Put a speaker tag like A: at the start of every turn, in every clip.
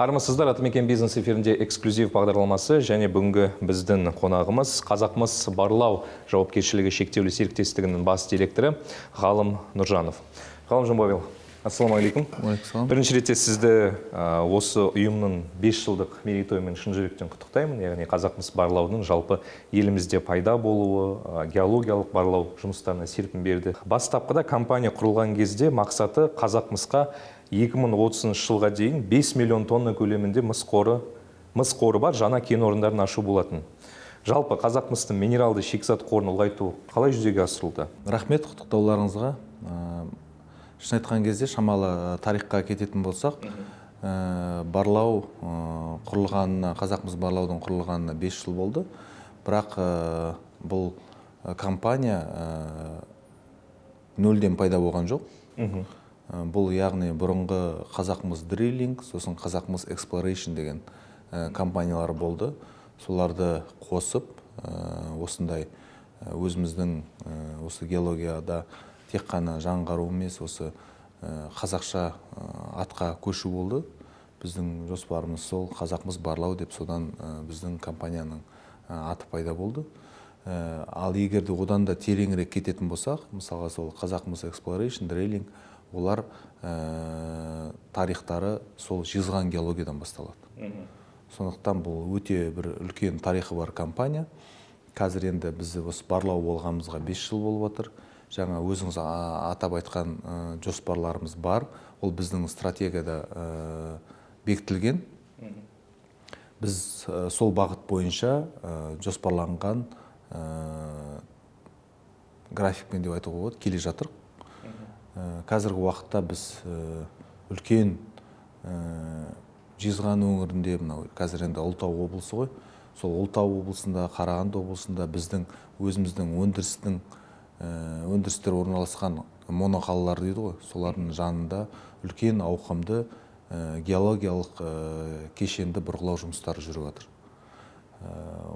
A: Армысыздар, Атамекен бизнес эфирінде эксклюзив бағдарламасы және бүгінгі біздің қонағымыз Қазақмыс барлау жауапкершілігі шектеулі серіктестігінің бас директоры Ғалым Нұржанов. Ғалым Жамбавил, ассаламағалейкум. Бірінші ретте сізді осы ұйымның 5 жылдық мерейтойымен шын жүректен құттықтаймын. Яғни Қазақмыс барлаудың жалпы елімізде пайда болуы, геологиялық барлау жұмыстарына серпін берді. Бастапқыда компания құрылған кезде мақсаты Қазақмысқа 2030 жылға дейін 5 миллион тонна көлемінде мыс қоры бар жаңа кен орындарын ашу болатын. Жалпы Қазақмыстың минералды шикізат қорын ұлғайту қалай жүзеге асырылды?
B: Рахмет құттықтауларыңызға. Шын айтқан кезде шамалы тарихқа кететін болсақ, барлау құрылғанына, Қазақмыс барлаудың құрылғанына 5 жыл болды. Бірақ бұл компания нөлден пайда болған жоқ. Бұл яғни бұрынғы Қазақмыс Drilling, сосын Қазақмыс Exploration деген компаниялар болды. Соларды қосып, осындай өзіміздің осы геологияда тек қана жаңғыру емес, осы қазақша атқа көшу болды. Біздің жоспарымыз сол Қазақмыс барлау деп, содан біздің компанияның аты пайда болды. Ал егерде одан да тереңірек кететін болсақ, мысалға сол Қазақмыс Exploration, Drilling, олар тарихтары сол жезған геологиядан басталады. Сондықтан бұл өте бір үлкен тарихы бар компания. Қазір енді біз осы барлау болғанымызға 5 жыл болып отыр. Жаңа өзіңіз атап айтқан жоспарларымыз бар. Ол біздің стратегияда бекітілген. Біз сол бағыт бойынша жоспарланған графикпен деп айтуға болады, келе жатыр. Қазіргі уақытта біз үлкен жезған өңірінде, қазір енді Ұлытау облысы ғой, сол Ұлытау облысында, Қарағанды облысында біздің өзіміздің өндірістер орналасқан моноқалалар дейді ғой, солардың жанында үлкен ауқымды геологиялық кешенді бұрғылау жұмыстары жүріп жатыр.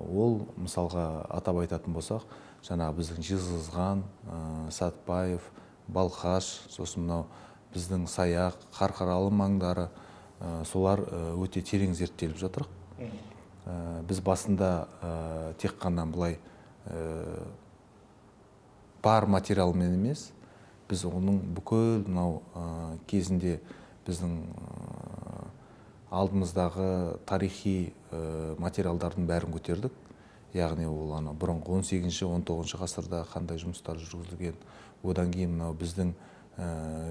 B: Ол мысалға атап айтатын болсақ, жаңағы біздің Жезқазған, Сәтпаев, Балқаш, сосын мынау біздің Саяқ, Қарқаралы маңдары, солар өте терең зерттеліп жатыр. Біз басында тек қана бұлай бар материалмен емес, біз оның бүкіл мынау кезінде біздің алдымыздағы тарихи материалдардың бәрін көтердік. Яғни ол бұрынғы 18-19 ғасырда қандай жұмыстар жүргізілген, одан кейін мынау біздің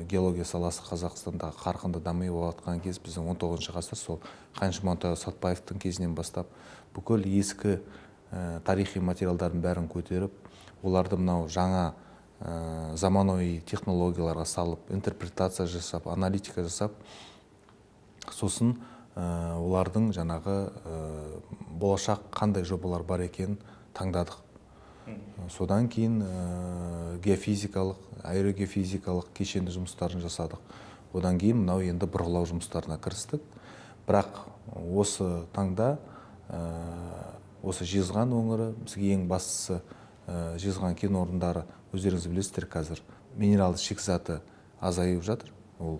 B: геология саласы Қазақстанда қарқынды дами жатқан кез, біздің 19 ғасыр сол Қаныш Монтайұлы Сәтпаевтың кезінен бастап бүкіл ескі тарихи материалдардың бәрін көтеріп, оларды мынау жаңа заманауи технологияларға салып, интерпретация жасап, аналитика жасап, сосын олардың жаңағы болашақ қандай жобалар бар екенін таңдадық. Содан кейін геофизикалық, аэрогеофизикалық кешенді жұмыстарын жасадық. Одан кейін мынау енді бұрғылау жұмыстарына кірістік. Бірақ осы таңда осы Жезған өңірі, бізге ең бастысы Жезған кен орындары, өздеріңіз білесіздер, қазір минералды шикізаты азайып жатыр. Ол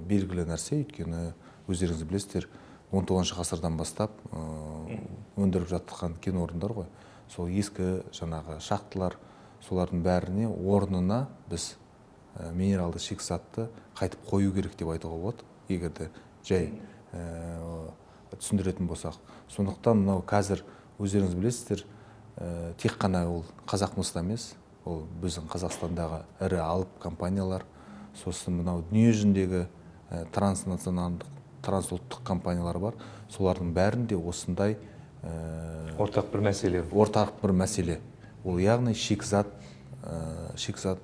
B: белгілі нәрсе, өйткені өздеріңіз білесіздер, 19 ғасырдан бастап өндіріп жатқан кен орындар ғой. Сол ескі жаңағы шахталар, солардың бәріне орнына біз минералды шикізатты қайтып қою керек деп айтуға болады, егерде жай түсіндіретін болсақ. Сондықтан мынау қазір өздеріңіз білесіздер, тек қана ол Қазақмыста емес, ол біздің Қазақстандағы ірі алып компаниялар, сосын мынау дүние жүзіндегі транснационалдық, трансұлттық компаниялар бар. Солардың бәрінде осындай
A: ортақ бір мәселе.
B: Ол яғни шикізат,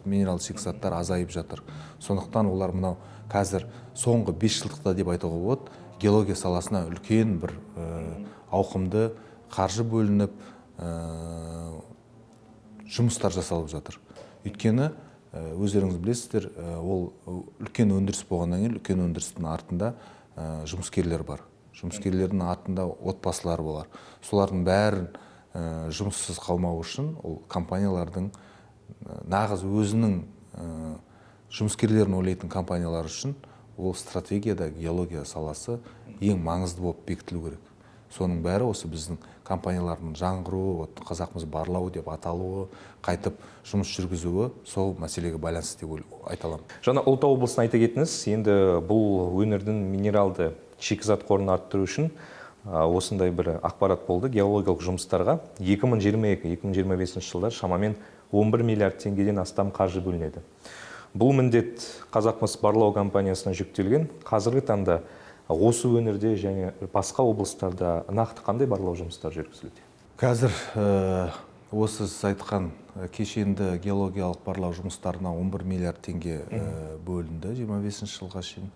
B: минералды шикізаттар азайып жатыр. Сондықтан олар мынау қазір соңғы 5 жылдықта деп айтуға болады, геология саласына үлкен бір ауқымды қаржы бөлініп, жұмыстар жасалып жатыр. Өйткені өздеріңіз білесіздер, ол үлкен өндіріс болғаннан кейін, үлкен өндірістің артында жұмыскерлер бар. Жұмыскерлердің артында отбасылар болар. Солардың бәрін жұмыссыз қалмау үшін ол компаниялардың нағыз өзінің жұмыскерлерін ойлайтын компаниялар үшін ол стратегияда геология саласы ең маңызды болып бекітілу керек. Соның бәрі осы біздің компаниялардың жаңғыруы, Қазақмыс барлау деп аталуы, қайтып жұмыс жүргізуі сол мәселеге байланысты деп айта аламын.
A: Жаңа Ұлытау облысын айта кеттіңіз. Енді бұл өңірдің минералды шикізат қорын арттыру үшін осындай бір ақпарат болды. Геологиялық жұмыстарға 2022-2025 жылдар шамамен 11 миллиард теңгеден астам қаржы бөлінеді. Бұл міндет Қазақмыс барлау компаниясына жүктелген. Қазіргі таңда осы өңірде және басқа облыстарда нақты қандай барлау жұмыстары жүргізілуде?
B: Қазір осы сіз айтқан кешенді геологиялық барлау жұмыстарына 11 миллиард теңге бөлінді 25 жылға шейін.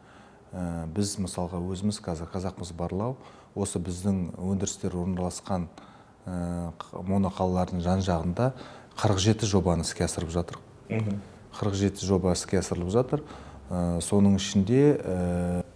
B: Біз мысалға өзіміз қазір Қазақмыс барлау осы біздің өндірістер орналасқан моноқалалардың жан-жағында 47 жобаны іске асырып жатыр. 47 жоба іске асырылып жатыр. Соның ішінде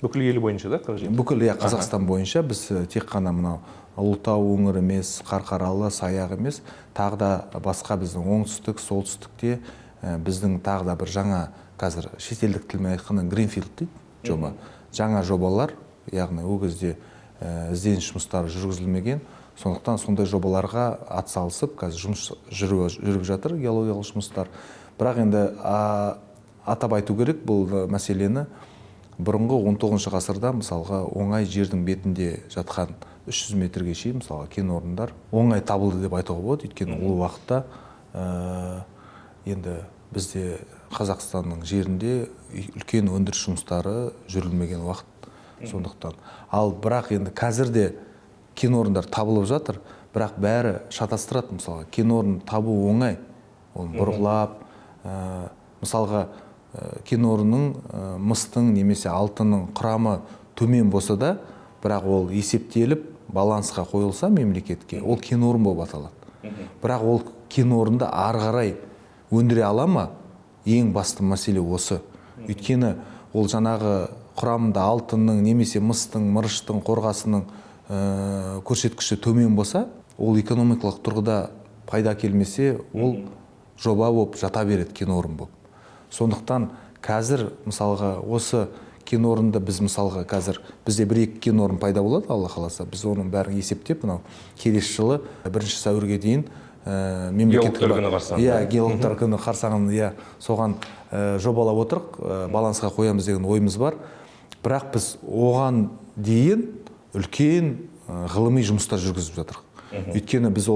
A: бүкіл ел бойынша да 47?
B: Бүкіл Қазақстан бойынша біз тек қана мынау Ұлытау өңірі емес, Қарқаралы, Саяқ емес, тағы да басқа біздің оңтүстік, солтүстікте біздің тағы да бір жаңа қазір шетелдік тілмен айтқанда Greenfield дейді жоба. Жаңа жобалар, яғни ол кезде ізденіс жұмыстары жүргізілмеген. Сондықтан сондай жобаларға атсалысып, қазір жұмыс жүріп жатыр, геологиялық жұмыстар. Бірақ енді атап айту керек бұл мәселені. Бұрынғы 19 ғасырда мысалға оңай жердің бетінде жатқан 300 метрге шейін мысалға кен орындар оңай табылды деп айтуға болады. Өйткені ол уақытта енді бізде Қазақстанның жерінде үлкен өндіріс жұмыстары жүрілмеген уақыт. Сондықтан. Ал бірақ енді қазір де кен орындар табылып жатыр, бірақ бәрі шатастырады. Мысалға кен орнын табу оңай. Ол бұрғылап, мысалға кен орнының мыстың немесе алтынның құрамы төмен болса да, бірақ ол есептеліп балансқа қойылса мемлекетке, ол кен орын болып аталады. Бірақ ол кен орынды ары қарай өндіре ала ма? Ең басты мәселе осы. Өйткені ол жаңағы құрамында алтынның немесе мыстың, мырыштың, қорғасының көрсеткіші төмен болса, ол экономикалық тұрғыда пайда келмесе, ол жоба болып жата береді, кен орын болып. Сондықтан қазір мысалға осы кен орынды біз мысалға қазір бізде 1-2 кен орын пайда болады, Алла қаласа. Біз оның бәрін есептеп, мынау келесі жылы 1 сәуірге дейін
A: геологтар күні қарсаңында.
B: Геологтар күні қарсаңында соған жобалап отырық, балансқа қоямыз деген ойымыз бар. Бірақ біз оған дейін үлкен ғылыми жұмыстар жүргізіп жатырық. Өйткені біз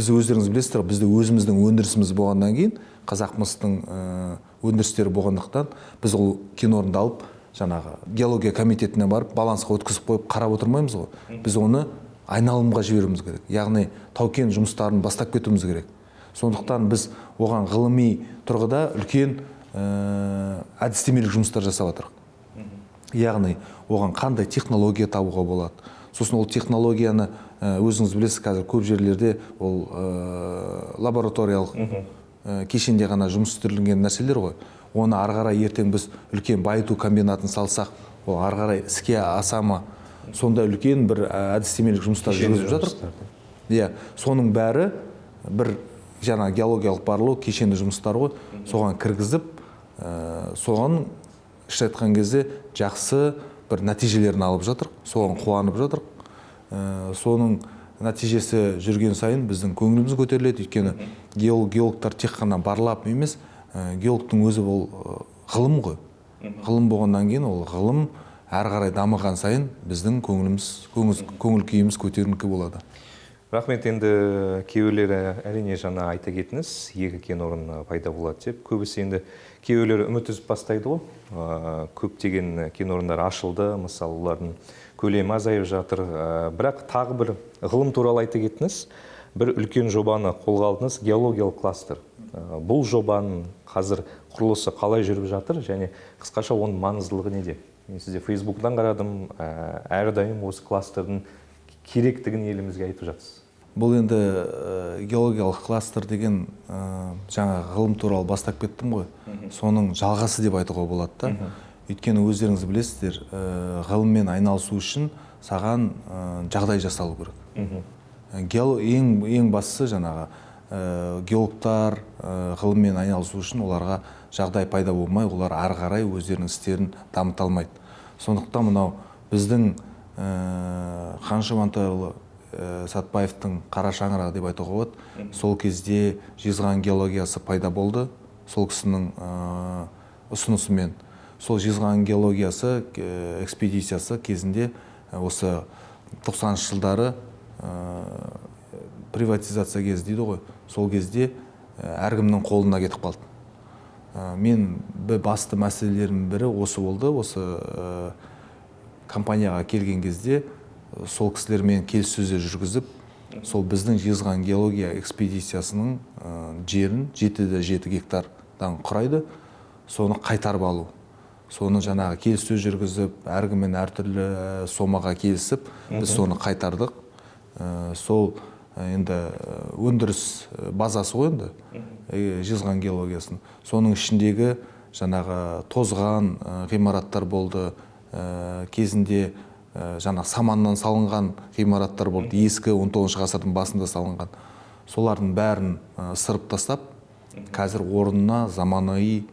B: өздеріңіз білесіздер, бізде өзіміздің өндірісіміз болғаннан кейін, Қазақмыстың өндірістері болғандықтан, біз ол кен орынды алып, жаңағы геология комитетіне барып, балансқа өткізіп қойып қарап отырмаймыз ғой. Біз оны айналымға жіберуіміз керек. Яғни тау-кен жұмыстарын бастап кетуіміз керек. Сондықтан біз оған ғылыми тұрғыда үлкен әдістемелік жұмыстар жасап жатырық. Яғни оған қандай технология табуға болады. Сосын ол технологияны өзіңіз білесіз, қазір көп жерлерде ол лабораториялық кешенде ғана жұмыс істелінген нәрселер ғой. Оны ары қарай ертең біз үлкен байыту комбинатын салсақ, ол ары қарай іске аса ма? Сонда үлкен бір әдістемелік жұмыстар жүргізіп жатыр. Соның бәрі бір жаңа геологиялық барлау кешенді жұмыстар ғой. Соған кіргізіп, соған ішті айтқан кезде жақсы бір нәтижелерін алып жатыр, соған қуанып жатыр. Соның нәтижесі жүрген сайын біздің көңіліміз көтеріледі. Өйткені геологтар тек қана барлап емес, геологтың өзі ол ғылым ғой. Ғылым болғаннан кейін ол ғылым әрі қарай дамыған сайын біздің көңіл күйіміз көтеріңкі болады.
A: Рахмет. Енді кейбіреулері әрине жаңа айта кетіңіз, 2 кен орын пайда болады деп. Көбісі енді кейбіреулері үміт үзіп бастайды ғой. Көптеген кен орындар ашылды, мысалы олардың көлемі азайып жатыр. Бірақ тағы бір ғылым туралы айта кетіңіз. Бір үлкен жобаны қолға алдыңыз, геологиялық кластер. Бұл жобаның қазір құрылысы қалай жүріп жатыр және қысқаша оның маңыздылығы неде? Мен сізде Фейсбуктан қарадым, әрдайым осы кластердің керектігін елімізге айтып жатсыз.
B: Бұл енді геологиялық кластер деген жаңа ғылым туралы бастап кеттім ғой. Соның жалғасы деп айтуға болады да. Өйткені өздеріңіз білесіздер, ғылыммен айналысу үшін саған жағдай жасалу керек. Ең бастысы жаңағы геологтар ғылыммен айналысу үшін оларға жағдай пайда болмай, олар ары қарай өздерінің істерін дамыта алмайды. Сондықтан мынау біздің Қаныш Имантайұлы Сәтбаевтың қара шаңырағы деп айтуға болады. Сол кезде жезқазған геологиясы пайда болды. Сол кісінің ұсынысымен. Сол жезқазған геологиясы экспедициясы кезінде осы 90 жылдары приватизация кезі дейді ғой. Сол кезде әркімнің қолына кетіп қалды. Мен басты мәселелердің бірі осы болды. Осы компанияға келген кезде сол кісілермен келіссөздер жүргізіп, сол біздің жезқазған геология экспедициясының жерін 7,7 гектардан құрайды, соны қайтарып алу. Соны жаңағы келіссөз жүргізіп, әркіммен әртүрлі сомаға келісіп, біз соны қайтардық. Сол енді өндіріс базасы ғой енді жезқазған геологиясының. Соның ішіндегі жаңағы тозған ғимараттар болды, кезінде жаңа саманнан салынған ғимараттар болды, ескі 19 ғасырдың басында салынған. Солардың бәрін сырып тастап, қазір орнына заманауи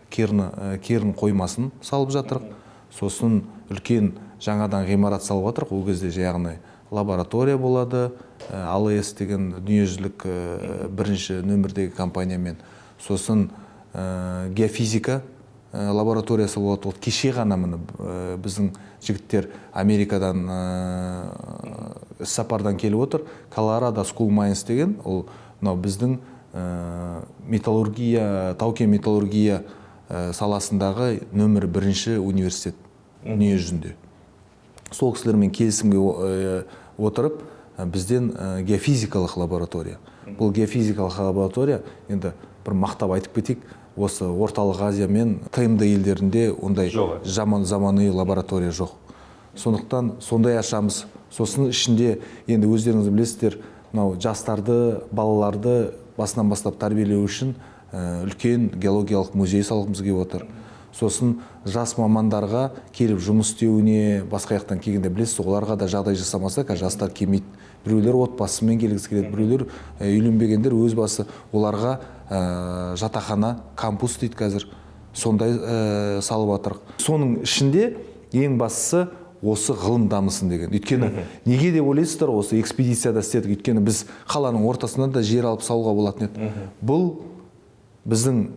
B: керн қоймасын салып жатырық. Сосын үлкен жаңадан ғимарат салып жатырық. Ол кезде яғни лаборатория болады, АЛС деген дүниежүзілік бірінші нөмірдегі компаниямен. Сосын геофизика лабораториясы болады. Кеше ғана міне біздің жігіттер Америкадан сапардан келіп отыр. Колорадо School Mines деген, ол біздің металлургия, тау-кен металлургия саласындағы нөмір бірінші университет дүние жүзінде. Сол кісілермен келісімге отырып, бізден геофизикалық лаборатория. Бұл геофизикалық лаборатория, енді бір мақтап айтып кетейік, осы орталық Азия мен ТМД елдерінде ондай заманауи лаборатория жоқ. Сондықтан сондай ашамыз. Сосын ішінде енді өздеріңіз білесіздер, жастарды, балаларды басынан бастап тәрбиелеу үшін үлкен геологиялық музей салғымыз келіп отыр. Сосын жас мамандарға келіп жұмыс істеуіне, басқа жақтан келгенде білесіз, оларға да жағдай жасамаса, жастар келмейді. Біреулер отбасымен келгісі келеді, біреулер үйленбегендер өз басы, оларға жатақхана, кампус дейді қазір, сондай салып жатырық. Соның ішінде ең бастысы осы ғылым дамысын деген. Өйткені неге деп ойлайсыздар, осы экспедицияда істедік. Өйткені біз қаланың ортасынан да жер алып салуға болатын еді. Бұл біздің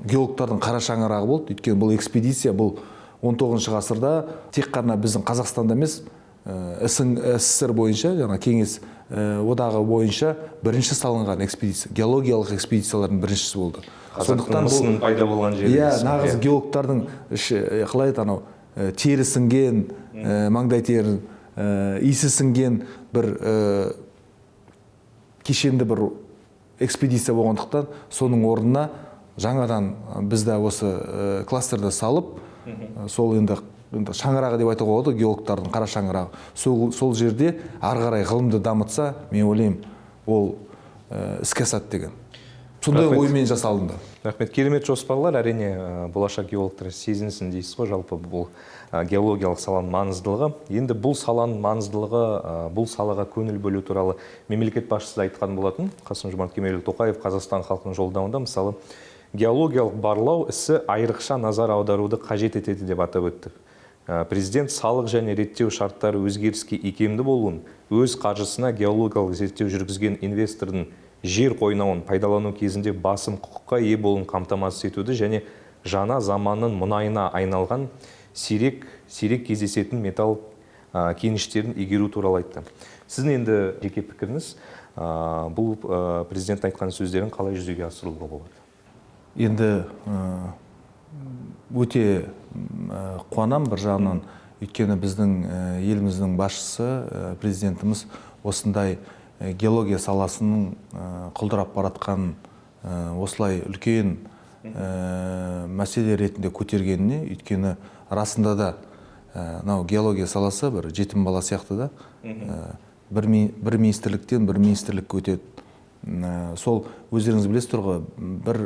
B: геологтардың қара шаңырағы болды. Өйткені бұл экспедиция, бұл 19 ғасырда тек қана біздің Қазақстанда емес, СССР бойынша, кеңес одағы бойынша бірінші салынған экспедиция, геологиялық экспедициялардың біріншісі болды.
A: Сондықтан бұл пайда болған жер.
B: Нағыз геологтардың қалай еді, тері сіңген, маңдай тері, иісі сіңген бір кешенді бір экспедиция болғандықтан, соның орнына жаңадан бізді осы кластерді салып, сол енді шаңырағы деп айтуға болады, геологтардың қара шаңырағы. Сол жерде ары қарай ғылымды дамытса, мен ойлаймын, ол іске асады деген. Сондай оймен жасалынды.
A: Рахмет, керемет жоспарлар, әрине болашақ геологтар сезінсін дейсіз ғой, жалпы бұл геологиялық саланың маңыздылығы. Енді бұл саланың маңыздылығы, бұл салаға көңіл бөлу туралы мемлекет басшысы айтқан болатын. Қасым-Жомарт Кемелұлы Тоқаев Қазақстан халқының жолдауында, мысалы, геологиялық барлау ісі айрықша назар аударуды қажет етеді деп атап өтті. Президент салық және реттеу шарттары өзгеріске икемді болуын, өз қаржысына геологиялық зерттеу жүргізген инвестордың жер қойнауын пайдалану кезінде басым құқыққа ие болуын қамтамасыз етуді және жаңа заманның мұнайына айналған сирек кездесетін металл кеніштерін игеру туралы айтты. Сіздің енді жеке пікіріңіз, бұл президент айтқан сөздерін қалай жүзеге асырылуға болады?
B: Енді өте қуанам бір жағынан, өйткені біздің еліміздің басшысы, президентіміз осындай геология саласының құлдырап баратқан осылай үлкен мәселе ретінде көтергеніне, өйткені расында да геология саласы бір жетім бала сияқты да, бір министрліктен бір министрлікке өтеді. Сол өздеріңіз білесіздер ғой, бір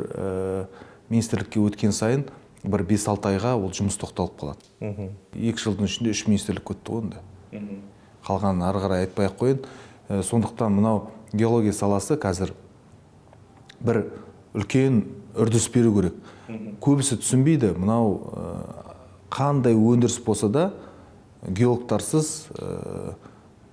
B: министрлікке өткен сайын бір 5-6 айға ол жұмыс тоқталып қалады. 2 жылдың ішінде 3 министрлік өтті ғой. Қалғанын ары қарай айтпай-ақ қойын. Сондықтан мынау геология саласы қазір бір үлкен үрдіс беру керек. Көбісі түсінбейді, мынау қандай өндіріс болса да, геологтарсыз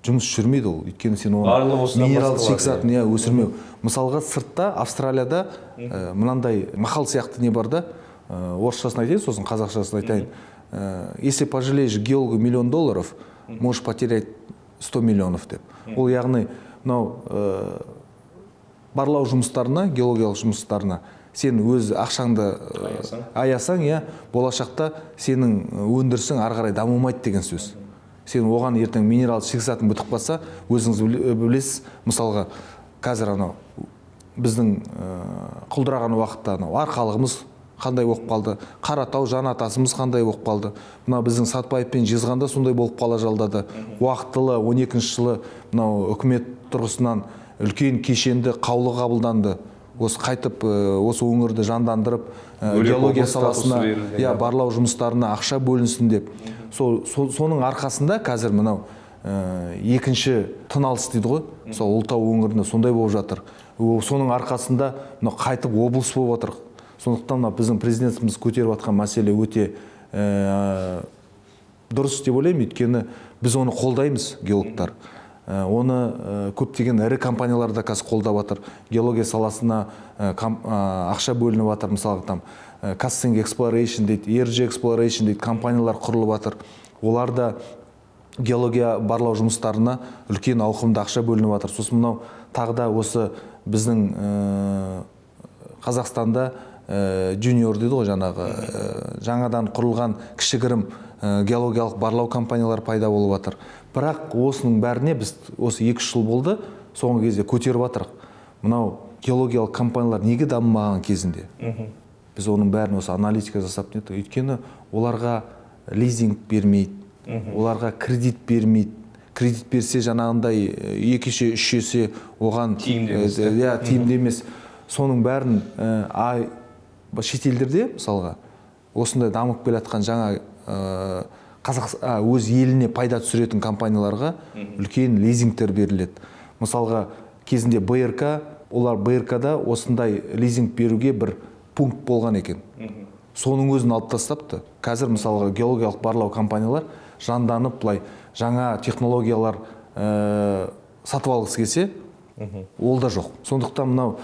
B: жұмыс жүрмейді ол. Өйткені сен
A: Барлығы
B: оны
A: осыдан
B: минерал
A: басталады.
B: шикізатын өсірмеу. Мысалға сыртта Австралияда мынандай мақал сияқты не бар да, орысшасын айтайын, сосын қазақшасын айтайын. Если пожалеешь геологу $1 миллион, можешь потерять 100 миллионов деп. Ол яғни мынау барлау жұмыстарына, геологиялық жұмыстарына сен өз ақшаңды аясаң, болашақта сенің өндірісің ары қарай дамымайды деген сөз. Сен оған ертең минерал шикізатын бітіп қалса, өзіңіз білесіз, мысалға қазір анау біздің құлдыраған уақытта арқалығымыз қандай болып қалды, Қаратау, Жанатасымыз қандай болып қалды. Мына біздің Сатпаевпен жезғанда сондай болып қала жалдады. Уақытылы 12-ші жылы мынау үкімет тұрғысынан үлкен кешенді қаулы қабылданды. Осы қайтып осы өңірді жандандырып, геология саласына, барлау жұмыстарына ақша бөлінсін деп. Соның арқасында қазір мынау екінші тыналыс дейді ғой. Сол Ұлытау өңірінде сондай болып жатыр. Соның арқасында қайтып облыс болып жатыр. Сондықтан біздің президентіміз көтеріп жатқан мәселе өте дұрыс деп ойлаймын, өйткені біз оны қолдаймыз, геологтар. Оны көптеген ірі компаниялар да қазір қолдап жатыр. Геология саласына ақша бөлініп жатыр, мысалы там Casting Exploration дейді, ERG Exploration дейді, компаниялар құрылып жатыр. Олар да геология барлау жұмыстарына үлкен ауқымда ақша бөлініп жатыр. Сосын мынау тағы да осы біздің Қазақстанда junior дейді ғой, жаңағы жаңадан құрылған кішігірім геологиялық барлау компаниялар пайда болып жатыр. Бірақ осының бәріне біз осы 2 жыл болды, соңғы кезде көтеріп жатырық. Мынау геологиялық компаниялар неге дамымаған кезінде? Біз оның бәрін осы аналитика жасап нетті. Өйткені оларға лизинг бермейді, оларға кредит бермейді. Кредит берсе жаңағындай 2-3 есе оған тиімді емес. Соның бәрін шетелдерде, мысалға, осындай дамып келе жатқан жаңа өз еліне пайда түсіретін компанияларға үлкен лизингтер беріледі. Мысалға, кезінде БРК, олар БРК-да осындай лизинг беруге бір пункт болған екен. Соның өзін алып тастапты. Қазір мысалға геологиялық барлау компаниялар жанданып, жаңа технологиялар сатып алғысы келсе, ол да жоқ. Сондықтан мынау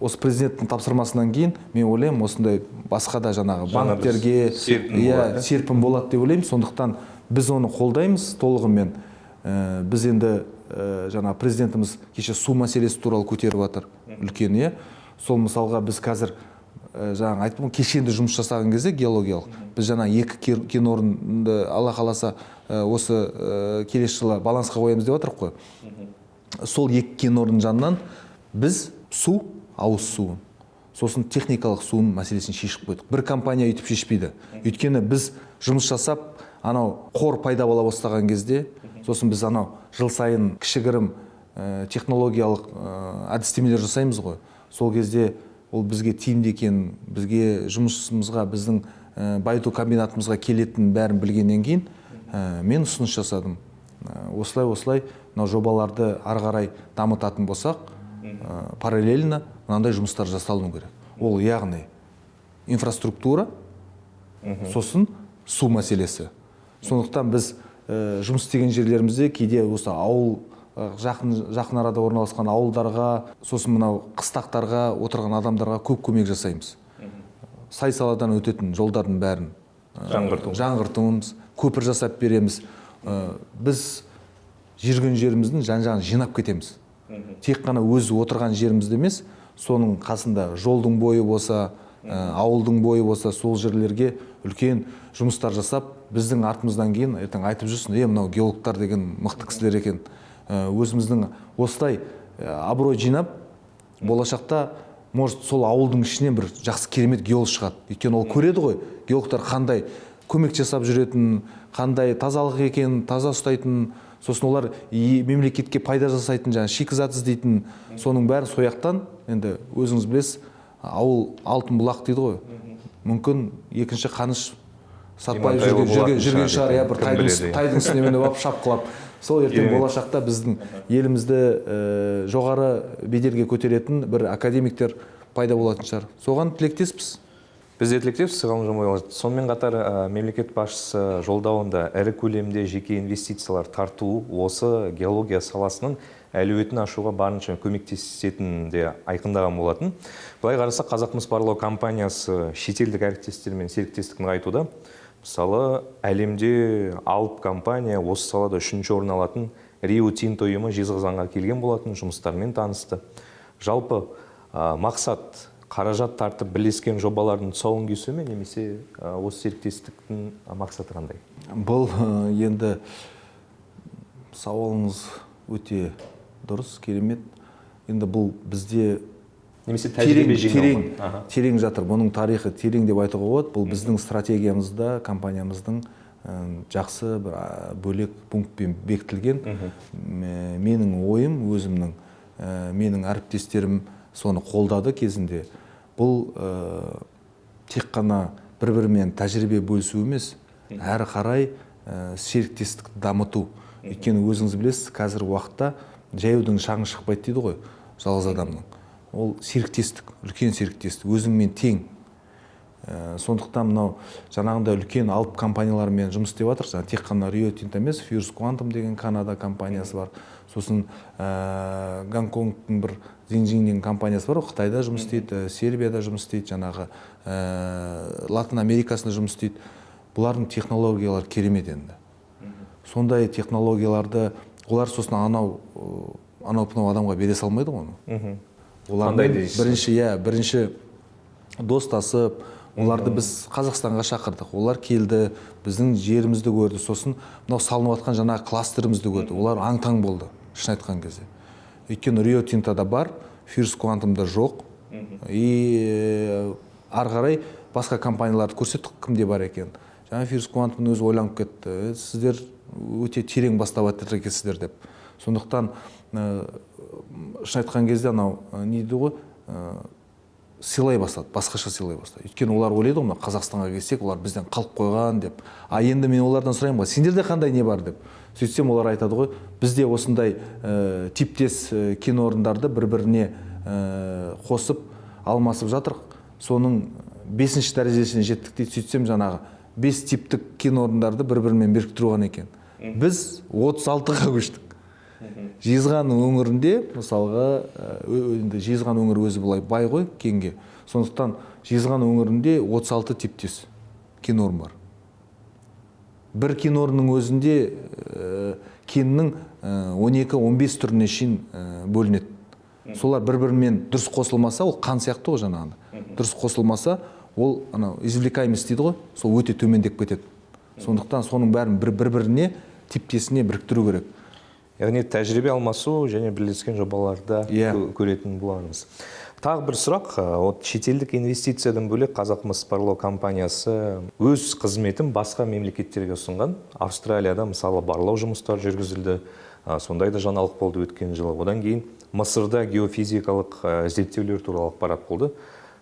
B: осы президенттің тапсырмасынан кейін мен ойлаймын, осындай басқа да жаңағы банктерге серпін болады деп ойлаймын. Сондықтан біз оны қолдаймыз толығымен. Біз енді жаңа президентіміз кеше су мәселесі туралы көтеріп жатыр, үлкен. Сол мысалға біз қазір жаңа айтып кешенді жұмыс жасаған кезде геологиялық біз жаңа 2 кен орынды Алла қаласа осы келесі жылы балансқа қоямыз деп жатырық қой. Сол 2 кен орын жанынан біз су, ауыз суын, сосын техникалық суын мәселесін шешіп қойдық. Бір компания үйтіп шешпейді. Өйткені біз жұмыс жасап, анау қор пайда бола бастаған кезде, сосын біз анау жыл сайын кішігірім технологиялық әдістемелер жасаймыз ғой. Сол кезде ол бізге тиімді екен, бізге жұмысымызға, біздің байыту комбинатымызға келетін бәрін білгеннен кейін мен ұсыныс жасадым. Осылай мынау жобаларды ары қарай дамытатын болсақ, параллельно мынандай жұмыстар жасалыну керек. Ол яғни инфраструктура, сосын су мәселесі. Сондықтан біз жұмыс істеген жерлерімізде кейде осы ауыл жақын арада орналасқан ауылдарға, сосын мынау қыстақтарға отырған адамдарға көп көмек жасаймыз. Сай-саладан өтетін жолдардың бәрін жаңғыртуымыз, көпір жасап береміз. Біз жүрген жеріміздің жан-жағын жинап кетеміз. Тек қана өзі отырған жерімізді емес, соның қасында жолдың бойы болса, ауылдың бойы болса, сол жерлерге үлкен жұмыстар жасап, біздің артымыздан кейін ертең айтып жүрсін, мынау геологтар деген мықты кісілер екен. Өзіміздің осылай абырой жинап, болашақта может сол ауылдың ішінен бір жақсы керемет геолог шығады. Өйткені ол көреді ғой, геологтар қандай көмек жасап жүретін, қандай тазалық екен, таза ұстайтын, сосын олар мемлекетке пайда жасайтын, жаңа шикізат іздейтін, соның бәрі сояқтан, енді өзіңіз білесіз, ауыл алтын бұлақ дейді ғой. Мүмкін екінші Қаныш Сатпаев жүрген шығар, бір тайдың үстіне барып шапқылап. Сол ертең болашақта біздің елімізді жоғары беделге көтеретін бір академиктер пайда болатын шығар. Соған тілектеспіз.
A: Біз тілектепсіз, Ғалым Жамбайұлы. Сонымен қатар мемлекет басшысы жолдауында ірі көлемде жеке инвестициялар тарту осы геология саласының әлеуетін ашуға барынша көмектесетінін де айқындаған болатын. Былай қараса, Қазақмыс барлау компаниясы шетелдік әріптестермен серіктестік нығайтуда. Мысалы, әлемде алып компания осы салада 3-ші орын алатын Рио Тинто ұйымы жезқазғанға келген болатын, жұмыстармен танысты. Жалпы мақсат қаражат тартып бірлескен жобалардың тұсауын кесу ме, немесе осы серіктестіктің мақсаты қандай?
B: Бұл енді сауалыңыз өте дұрыс, керемет. Енді бұл бізде
A: немесе тәжірибе жинау.
B: Терең жатыр. Бұның тарихы терең деп айтуға болады. Бұл біздің стратегиямызда, компаниямыздың жақсы бір бөлек пунктпен бекітілген. Менің ойым, өзімнің, менің әріптестерім соны қолдады кезінде. Бұл тек қана бір-бірімен тәжірибе бөлісу емес, әрі қарай серіктестікті дамыту. Өйткені өзіңіз білесіз, қазір уақытта жаяудың шаңы шықпайды дейді ғой, жалғыз адамның. Ол серіктестік, үлкен серіктестік, өзіңмен тең. Сондықтан мынау жаңағында үлкен алып компаниялармен жұмыс істеп жатыр. Тек қана Рио Тинто емес, First Quantum деген Канада компаниясы бар. Сосын Гонконгтың бір Зинжин деген компаниясы бар, Қытайда жұмыс істейді, Сербияда жұмыс істейді, жаңағы Латын Америкасында жұмыс істейді. Бұлардың технологиялар керемет енді. Сондай технологияларды олар сосын анау адамға бере салмайды ғой. Олармен бірінші достасып, оларды біз Қазақстанға шақырдық. Олар келді, біздің жерімізді көрді. Сосын мынау салынып жатқан жаңағы кластерімізді көрді. Олар аң-таң болды, шын айтқан кезде. Өйткені Рио Тинтода бар, First Quantum'да жоқ. И ары қарай басқа компанияларды көрсеттік, кімде бар екен. Жаңа First Quantum'ның өзі ойланып кетті. Сіздер өте терең бастап жатыр екенсіздер деп. Сондықтан шын айтқан кезде анау не дейді ғой, сыйлай бастады, басқаша сыйлай бастады. Өйткені олар ойлайды ғой, Қазақстанға келсек, олар бізден қалып қойған деп. Енді мен олардан сұраймын ғой, сендерде қандай не бар деп. Сөйтсем олар айтады ғой, бізде осындай типтес кен орындарды бір-біріне қосып, алмасып жатыр. Соның 5-ші дәрежесіне жеттік дейді. Сөйтсем жаңағы 5 типтік кен орындарды бір-бірімен біріктірген екен. Біз 36-ға көштік. Жезқазған өңірінде, мысалға, Жезқазған өңірі өзі былай бай ғой кенге. Сондықтан Жезқазған өңірінде 36 типтес кен орын бар. Бір кен орынның өзінде кеннің 12-15 түріне шейін бөлінеді. Солар бір-бірімен дұрыс қосылмаса, ол қан сияқты ғой жаңағында. Дұрыс қосылмаса, ол извлекаемость дейді ғой, сол өте төмендеп кетеді. Сондықтан соның бәрін бір-біріне типтесіне біріктіру керек.
A: Яғни тәжірибе алмасу және бірлескен жобаларда көретін болармыз. Тағы бір сұрақ, шетелдік инвестициядан бөлек Қазақмыс барлау компаниясы өз қызметін басқа мемлекеттерге ұсынған. Австралияда мысалы барлау жұмыстар жүргізілді, сондай да жаңалық болды өткен жылы. Одан кейін Мысырда геофизикалық зерттеулер туралы ақпарат болды.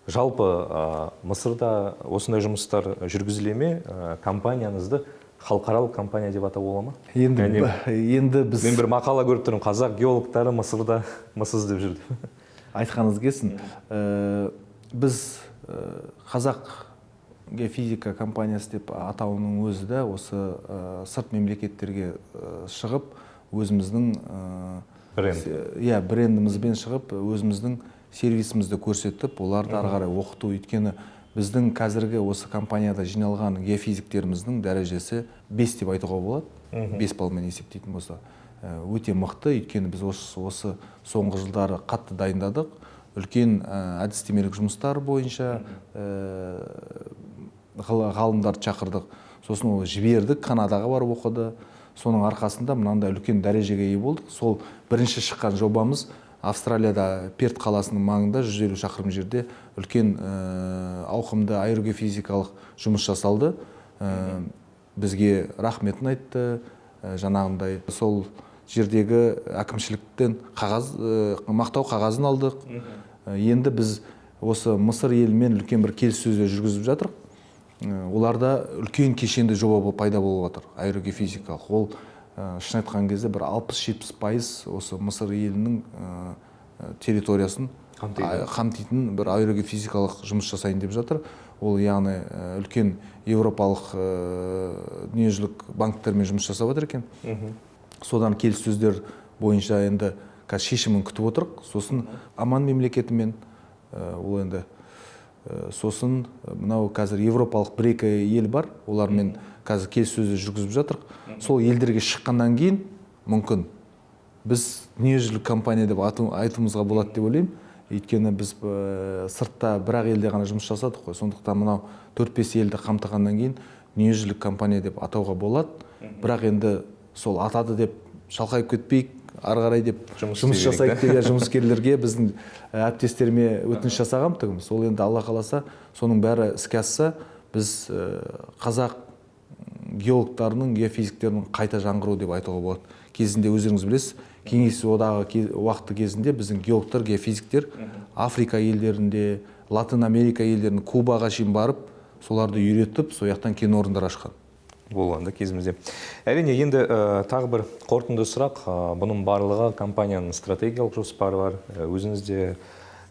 A: Жалпы Мысырда осындай жұмыстар жүргізіле ме? Компанияңызды халықаралық компания деп атау бола ма?
B: Енді біз...
A: Мен бір мақала көріп тұрмын, қазақ геологтары Мысырда мысыз деп жүрді.
B: Айтқаныңыз келсін. Біз қазақ геофизика компаниясы деп атауының өзі де осы сырт мемлекеттерге шығып, өзіміздің брендімізбен шығып, өзіміздің сервисімізді көрсетіп, оларды ары қарай оқыту. Өйткені біздің қазіргі осы компанияда жиналған геофизиктеріміздің дәрежесі 5 деп айтуға болады. 5 балмен есептейтін болса. Өте мықты, өйткені біз осы соңғы жылдары қатты дайындадық. Үлкен әдістемелік жұмыстар бойынша ғалымдарды шақырдық. Сосын ол жібердік, Канадаға барып оқыды. Соның арқасында мынандай үлкен дәрежеге ие болдық. Сол бірінші шыққан жобамыз Австралияда Перт қаласының маңында 150 шақырым жерде үлкен ауқымды аэрогеофизикалық жұмыс жасалды. Бізге рахметін айтты. Жаңағындай сол жердегі әкімшіліктен мақтау қағазын алдық. Енді біз осы Мысыр елімен үлкен бір келіссөздер жүргізіп жатырық. Оларда үлкен кешенді жоба пайда болып жатыр, аэрогеофизикалық. Ол шын айтқан кезде бір 60-70% осы Мысыр елінің территориясын қамтитын бір аэрогеофизикалық жұмыс жасайын деп жатыр. Ол яғни үлкен еуропалық дүниежүзілік банктермен жұмыс жасап жатыр екен. Содан келіссөздер бойынша енді қазір шешімін күтіп отырық. Сосын Аман мемлекетімен ол енді сосын мынау қазір еуропалық бір-екі ел бар. Олармен қазір келіссөздер жүргізіп жатырық. Сол елдерге шыққаннан кейін мүмкін біз дүниежүзілік компания деп айтуымызға болады деп ойлаймын. Өйткені біз сыртта бір-ақ елде ғана жұмыс жасадық қой. Сондықтан мынау 4-5 елді қамтығаннан кейін дүниежүзілік компания деп атауға болады. Бірақ енді сол атады деп шалқайып кетпейік, ары қарай деп жұмыс жасайық деп жұмыскерлерге біздің әріптестеріме өтініш жасағанбыз. Сол енді Алла қаласа соның бәрі іске асса, біз қазақ геологтарының, геофизиктерінің қайта жаңғыру деп айтуға болады. Кезінде өздеріңіз білесіз, Кеңес одағы уақыты кезінде біздің геологтар, геофизиктер Африка елдерінде, Латын Америка елдерінің Кубаға шейін барып, соларды үйретіп, сол жақтан кен орындар ашқан.
A: Болғанда кезімізде. Әрине, енді тағы бір қорытынды сұрақ, бұның барлығы компанияның стратегиялық жоспары бар. Өзіңіз де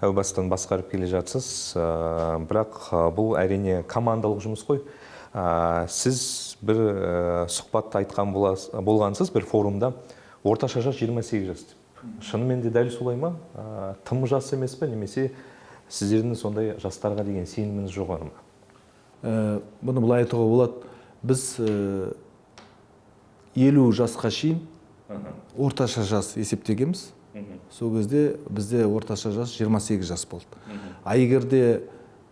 A: әу бастан басқарып келе жатсыз, бірақ бұл әрине командалық жұмыс қой. Сіз бір сұхбатта айтқан болғансыз бір форумда, орташа жас 28 жас деп. Шынымен де дәл солай ма? Тым жас емес пе, немесе сіздердің сондай жастарға деген сеніміңіз жоғары ма?
B: Бұны былай айтуға болады. Біз 50 жасқа шейін орташа жас есептегенбіз. Сол кезде бізде орташа жас 28 жас болды. А егерде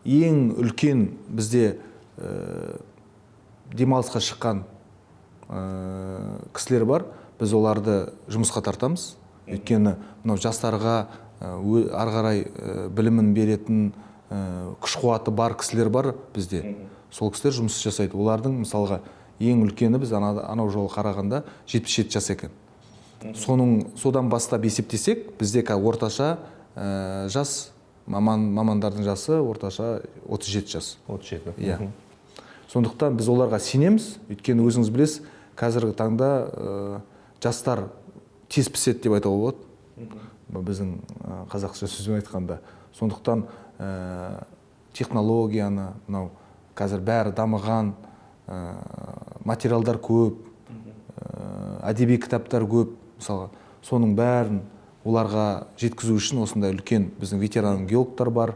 B: ең үлкен бізде демалысқа шыққан кісілер бар, біз оларды жұмысқа тартамыз. Өйткені мынау жастарға ары қарай білімін беретін күш-қуаты бар кісілер бар бізде. Сол кісілер жұмыс жасайды. Олардың мысалға ең үлкені біз анау жолы қарағанда 77 жас екен. Содан бастап есептесек, бізде орташа жас, мамандардың жасы орташа 37 жас.
A: 37.
B: Иә. Сондықтан біз оларға сенеміз. Өйткені өзіңіз білесіз, қазіргі таңда жастар тез піседі деп айтуға болады. Біздің қазақша сөзбен айтқанда. Сондықтан технологияны, мынау қазір бәрі дамыған, материалдар көп, әдеби кітаптар көп, мысалға, соның бәрін оларға жеткізу үшін осындай үлкен біздің ветеран геологтар бар.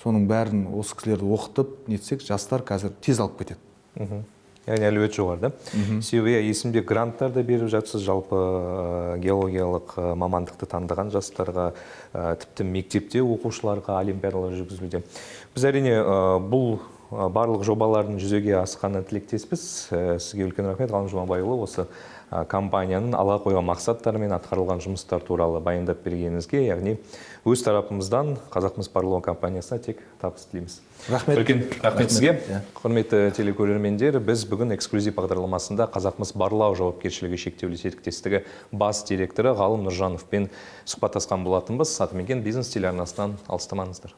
B: Соның бәрін осы кісілерді оқытып, нетсек, жастар қазір тез алып кетеді.
A: Яғни әлеует жоғары, да? Себебі есімде гранттар да беріп жатсыз, жалпы геологиялық мамандықты таңдаған жастарға, тіпті мектепте оқушыларға олимпиадалар жүргізілуде. Біз әрине бұл барлық жобалардың жүзеге асқанына тілектеспіз. Сізге үлкен рахмет, Ғалым Жұмабайұлы, осы компанияның ала қойған мақсаттары мен атқарылған жұмыстар туралы баяндап бергеніңізге, яғни өз тарапымыздан Қазақмыс барлау компаниясына тек табыс тілейміз.
B: Рахмет.
A: Рахмет сізге. Құрметті телекөрермендер, біз бүгін эксклюзив бағдарламасында Қазақмыс барлау жауапкершілігі шектеулі серіктестігі бас директоры Ғалым Нұржановпен сұхбаттасқан болатынбыз. Атамекен бизнес телеарнасынан алыстамаңыздар.